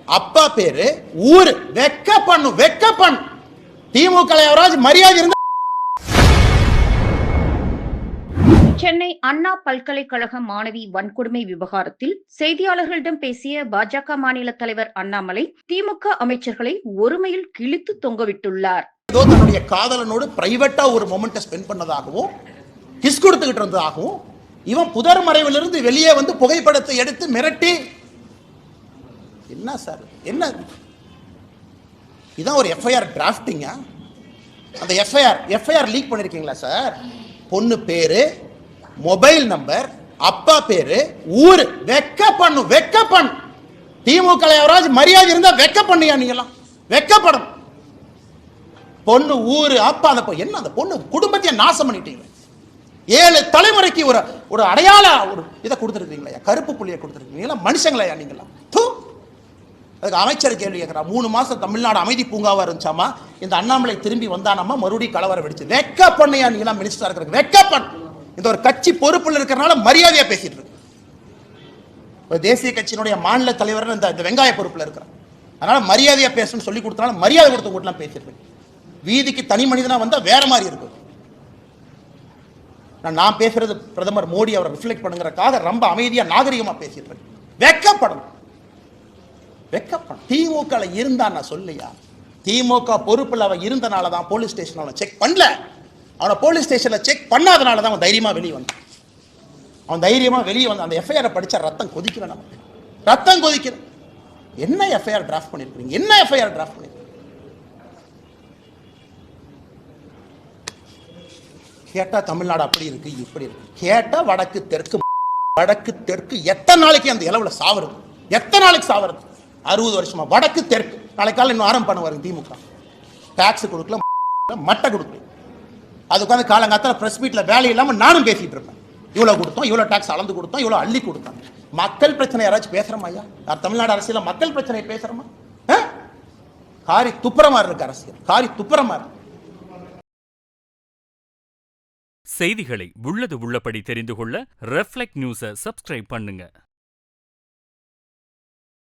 அப்பா பேரு, ஊரு. வெக்க பண்ணு. திமுக மரியாதை இருந்தா. சென்னை அண்ணா பல்கலைக்கழக மாணவி வன்கொடுமை விவகாரத்தில் செய்தியாளர்களிடம் பேசிய பாஜக மாநில தலைவர் அண்ணாமலை திமுக அமைச்சர்களை ஒருமையில் கிழித்து தொங்கவிட்டுள்ளார். தன்னுடைய காதலனோடு பிரைவேட்டா ஒரு மொமெண்ட்டை ஸ்பெண்ட் பண்ணதாகவும் கிஸ் கொடுத்துக்கிட்டு இருந்ததாகவும் இவன் புதர் மறைவிலிருந்து வெளியே வந்து புகைப்படத்தை எடுத்து மிரட்டி, என்ன சார் என்ன இதான் ஒரு எஃப்ஐஆர் டிராஃப்டிங்கா? அந்த எஃப்ஐஆர் லீக் பண்ணிருக்கீங்களா சார்? பொண்ணு பேரு, மொபைல் நம்பர், அப்பா பேரு, ஊரு. வெக்க பண்ணு. திமுக மரியாதை இருந்தா வெக்க பண்ணியா? நீங்களாம் வெக்கப்படும். பொண்ணு, ஊரு, அப்பா, அந்த என்ன அந்த பொண்ணு குடும்பத்தையே நாசம் பண்ணிட்டீங்க. 7 தலைமுறைக்கு ஒரு அடையாள ஒரு இதை கொடுத்துருக்கீங்களா? கருப்பு புள்ளியை கொடுத்துருக்கீங்களா? மனுஷங்களா நீங்களா? அதுக்கு அமைச்சர் கேள்வி கேட்கிறார். 3 மாசம் தமிழ்நாடு அமைதி பூங்காவா இருந்துச்சாமா, இந்த அண்ணாமலை திரும்பி வந்தானாமா மறுபடியும் கலவரம் வெடிச்சு. வெக்க பண்ணையா நீங்களா மினிஸ்டரா இருக்கிற? வெக்க பண்ண. இந்த ஒரு கட்சி பொறுப்புல இருக்கிறனால மரியாதையா பேசிட்டு இருக்கு. தேசிய கட்சியினுடைய மாநில தலைவர் இந்த வெங்காய பொறுப்புல இருக்கிறார், அதனால மரியாதையா பேசணும்னு சொல்லி கொடுத்தனால மரியாதை கொடுத்து கூட்டலாம் பேசிட்டு இருக்கு. வீதிக்கு தனி மனிதனா வந்தா வேற மாதிரி இருக்கும். நான் பேசுறது பிரதமர் மோடி அவரை ரிஃப்ளெக்ட் பண்ணுங்கிறதுக்காக ரொம்ப அமைதியா நாகரிகமா பேசிட்டு இருக்கு. வெக்கப்படணும். திமுக இருந்தா நான் சொல்லியா? திமுக பொறுப்புல அவன் இருந்தனால தான் போலீஸ் ஸ்டேஷன் அவனை செக் பண்ணல. அவனை போலீஸ் ஸ்டேஷன்ல செக் பண்ணாதனால தான் அவன் தைரியமா வெளியே வந்தான். அந்த எஃப்ஐஆர் படிச்சா ரத்தம் கொதிக்கல. நமக்கு ரத்தம் கொதிக்கல. என்ன எஃப்ஐஆர் டிராஃப்ட் பண்ணிருக்கீங்க? என்ன எஃப்ஐஆர் டிராஃப்ட் பண்ணிருக்கீங்க? கேட்டா தமிழ்நாடு அப்படி இருக்கு இப்படி இருக்கு. கேட்டா வடக்கு தெற்கு எத்தனை நாளைக்கு அந்த இளவுல சாவறது? எத்தனை நாளைக்கு சாவறது? 60 வருஷமா வடக்கு தெற்கு. நாளைக்கு காலையில் இன்னும் ஆரம்பம் பண்ணுவாரு திமுக. டாக்ஸ் கொடுக்கல, மட்டை கொடுக்கல. அது உட்காந்து காலங்காத்தால பிரஸ் மீட்ல வேலை இல்லாம நானும் பேசிட்டு இருப்பேன். இவ்வளவு கொடுத்தோம், இவ்வளவு டாக்ஸ் அளந்து கொடுத்தோம், இவ்வளவு அள்ளி கொடுத்தோம். மக்கள் பிரச்சனை யாராச்சும் பேசுறோமா? ஐயா, தமிழ்நாடு அரசியல மக்கள் பிரச்சனை பேசுறோமா? காரி துப்புரமா இருக்கு அரசியல், காரி துப்புரமா இருக்கு. செய்திகளை உள்ளது உள்ளபடி தெரிந்து கொள்ள ரெஃப்ளெக்ட் நியூஸை சப்ஸ்கிரைப் பண்ணுங்க.